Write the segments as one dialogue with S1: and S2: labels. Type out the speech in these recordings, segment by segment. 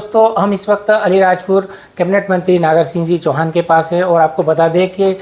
S1: दोस्तों, हम इस वक्त अलीराजपुर कैबिनेट मंत्री नागर सिंह जी चौहान के पास है और आपको बता दें कि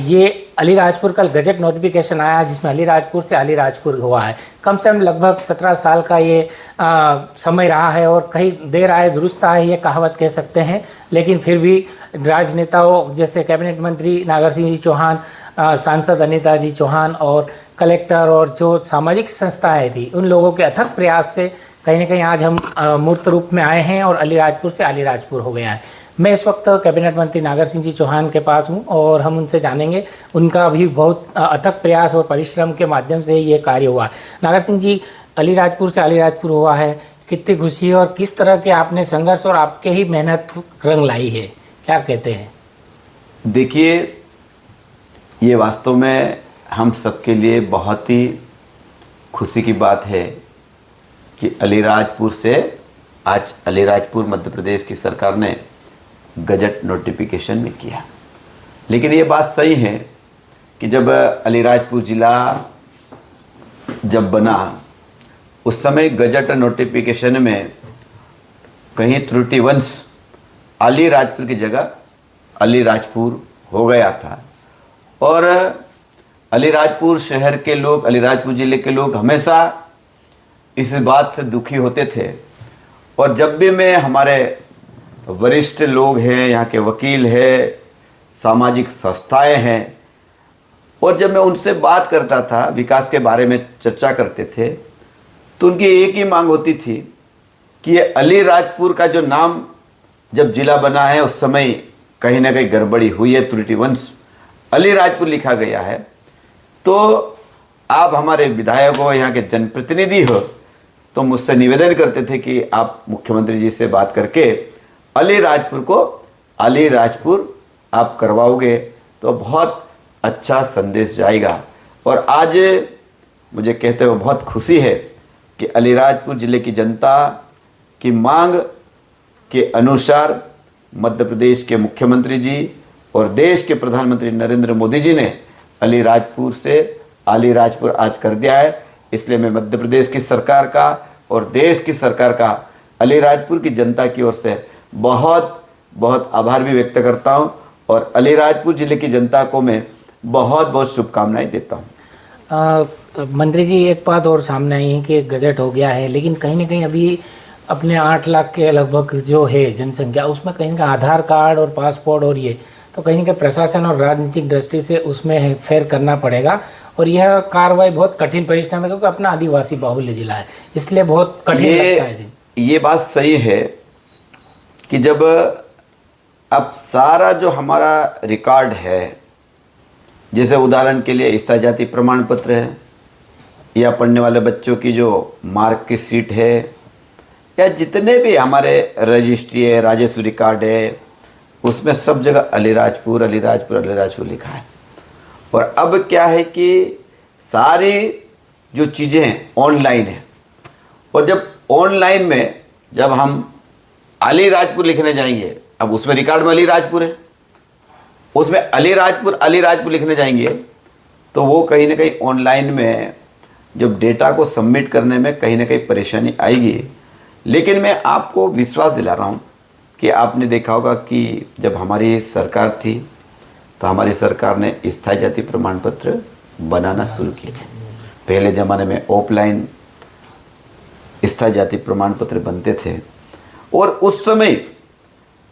S1: ये अलीराजपुर कल गजट नोटिफिकेशन आया जिसमें अलीराजपुर से अलीराजपुर हुआ है। कम से कम लगभग 17 साल का ये समय रहा है और कहीं देर आए दुरुस्त आए ये कहावत कह सकते हैं। लेकिन फिर भी राजनेताओं जैसे कैबिनेट मंत्री नागर सिंह जी चौहान, सांसद अनीता जी चौहान और कलेक्टर और जो सामाजिक संस्थाएं थी उन लोगों के अथक प्रयास से कहीं ना कहीं आज हम मूर्त रूप में आए हैं और अलीराजपुर से अलीराजपुर हो गया है। मैं इस वक्त कैबिनेट मंत्री नागर सिंह जी चौहान के पास हूं और हम उनसे जानेंगे उनका भी बहुत अथक प्रयास और परिश्रम के माध्यम से ये कार्य हुआ है। नागर सिंह जी, अलीराजपुर से अलीराजपुर हुआ है, कितनी खुशी है और किस तरह के आपने संघर्ष और आपके ही मेहनत रंग लाई है, क्या कहते हैं?
S2: देखिए, ये वास्तव में हम सबके लिए बहुत ही खुशी की बात है कि अलीराजपुर से आज अलीराजपुर मध्य प्रदेश की सरकार ने गजट नोटिफिकेशन में किया। लेकिन ये बात सही है कि जब अलीराजपुर ज़िला जब बना उस समय गजट नोटिफिकेशन में कहीं त्रुटिवंश अलीराजपुर की जगह अलीराजपुर हो गया था और अलीराजपुर शहर के लोग, अलीराजपुर ज़िले के लोग हमेशा इस बात से दुखी होते थे। और जब भी मैं हमारे वरिष्ठ लोग हैं, यहाँ के वकील हैं, सामाजिक संस्थाएं हैं, और जब मैं उनसे बात करता था, विकास के बारे में चर्चा करते थे, तो उनकी एक ही मांग होती थी कि ये अलीराजपुर का जो नाम जब जिला बना है उस समय कहीं ना कहीं गड़बड़ी हुई है, त्रुटिवंश अलीराजपुर लिखा गया है। तो आप हमारे विधायक हो, यहाँ के जनप्रतिनिधि हो, तो मुझसे निवेदन करते थे कि आप मुख्यमंत्री जी से बात करके अलीराजपुर को अलीराजपुर आप करवाओगे तो बहुत अच्छा संदेश जाएगा। और आज मुझे कहते हुए बहुत खुशी है कि अलीराजपुर ज़िले की जनता की मांग के अनुसार मध्य प्रदेश के मुख्यमंत्री जी और देश के प्रधानमंत्री नरेंद्र मोदी जी ने अलीराजपुर से अलीराजपुर आज कर दिया है। इसलिए मैं मध्य प्रदेश की सरकार का और देश की सरकार का अलीराजपुर की जनता की ओर से बहुत बहुत आभार भी व्यक्त करता हूं और अलीराजपुर ज़िले की जनता को मैं बहुत बहुत शुभकामनाएं देता हूं।
S1: मंत्री जी, एक बात और सामने आई है कि गजट हो गया है, लेकिन कहीं ना कहीं अभी अपने 8 लाख के लगभग जो है जनसंख्या, उसमें कहीं का आधार कार्ड और पासपोर्ट और ये तो कहीं ना कहीं प्रशासन और राजनीतिक दृष्टि से उसमें फेर करना पड़ेगा और यह कार्रवाई बहुत कठिन परिश्रम है क्योंकि अपना आदिवासी बाहुल्य जिला है, इसलिए बहुत कठिन लगता है जी।
S2: ये बात सही है कि जब अब सारा जो हमारा रिकॉर्ड है, जैसे उदाहरण के इस जाति प्रमाण पत्र है या पढ़ने वाले बच्चों की जो मार्क की सीट है या जितने भी हमारे रजिस्ट्री है, राजस्व रिकॉर्ड है, उसमें सब जगह अलीराजपुर अलीराजपुर अलीराजपुर लिखा है। और अब क्या है कि सारी जो चीज़ें हैं ऑनलाइन है और जब ऑनलाइन में जब हम अलीराजपुर लिखने जाएंगे, अब उसमें रिकॉर्ड में अलीराजपुर है, उसमें अलीराजपुर लिखने जाएंगे तो वो कहीं ना कहीं ऑनलाइन में जब डेटा को सबमिट करने में कहीं ना कहीं परेशानी आएगी। लेकिन मैं आपको विश्वास दिला रहा हूँ कि आपने देखा होगा कि जब हमारी सरकार थी तो हमारी सरकार ने स्थायी जाति प्रमाण पत्र बनाना शुरू किए थे। पहले ज़माने में ऑफलाइन स्थायी जाति प्रमाण पत्र बनते थे और उस समय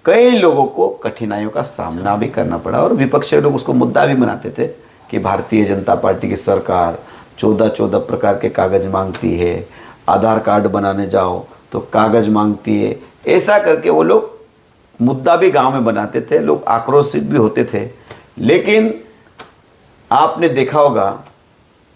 S2: कई लोगों को कठिनाइयों का सामना भी करना पड़ा और विपक्षी लोग उसको मुद्दा भी बनाते थे कि भारतीय जनता पार्टी की सरकार 14 प्रकार के कागज मांगती है, आधार कार्ड बनाने जाओ तो कागज मांगती है, ऐसा करके वो लोग मुद्दा भी गांव में बनाते थे, लोग आक्रोशित भी होते थे। लेकिन आपने देखा होगा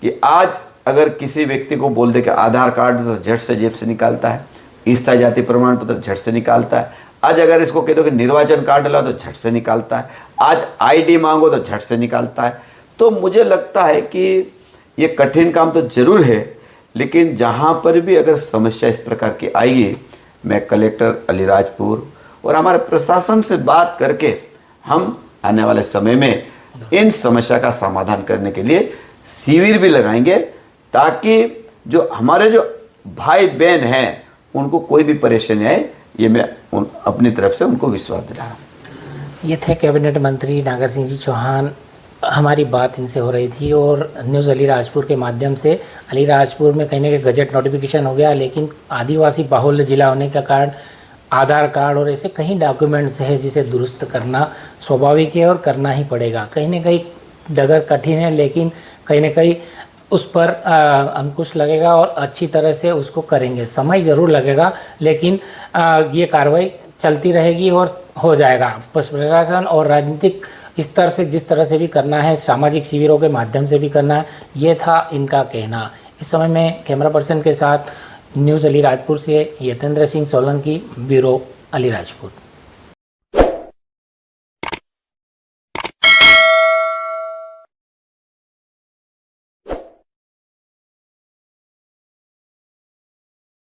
S2: कि आज अगर किसी व्यक्ति को बोल दे कि आधार कार्ड तो झट से जेब से निकालता है, स्थायी जाति प्रमाण पत्र झट से निकालता है, आज अगर इसको कह दो कि निर्वाचन कार्ड लाओ तो झट से निकालता है, आज आईडी मांगो तो झट से निकालता है। तो मुझे लगता है कि ये कठिन काम तो जरूर है, लेकिन जहाँ पर भी अगर समस्या इस प्रकार की आएगी, मैं कलेक्टर अलीराजपुर और हमारे प्रशासन से बात करके हम आने वाले समय में इन समस्या का समाधान करने के लिए शिविर भी लगाएंगे ताकि जो हमारे जो भाई बहन हैं उनको कोई भी परेशानी आए ये मैं अपनी तरफ से उनको विश्वास दिला रहा हूँ।
S1: ये थे कैबिनेट मंत्री नागर सिंह जी चौहान। हमारी बात इनसे हो रही थी और न्यूज़ अलीराजपुर के माध्यम से अलीराजपुर में कहीं ना कहीं गजट नोटिफिकेशन हो गया, लेकिन आदिवासी बाहुल्य जिला होने के कारण आधार कार्ड और ऐसे कई डॉक्यूमेंट्स है जिसे दुरुस्त करना स्वाभाविक है और करना ही पड़ेगा। कहीं ना कहीं डगर कठिन है, लेकिन कहीं ना कहीं उस पर अंकुश लगेगा और अच्छी तरह से उसको करेंगे। समय ज़रूर लगेगा, लेकिन ये कार्रवाई चलती रहेगी और हो जाएगा। प्रशासन और राजनीतिक स्तर से जिस तरह से भी करना है, सामाजिक शिविरों के माध्यम से भी करना है, ये था इनका कहना। इस समय में कैमरा पर्सन के साथ न्यूज़ अलीराजपुर से यतेंद्र सिंह सोलंकी, ब्यूरो अलीराजपुर।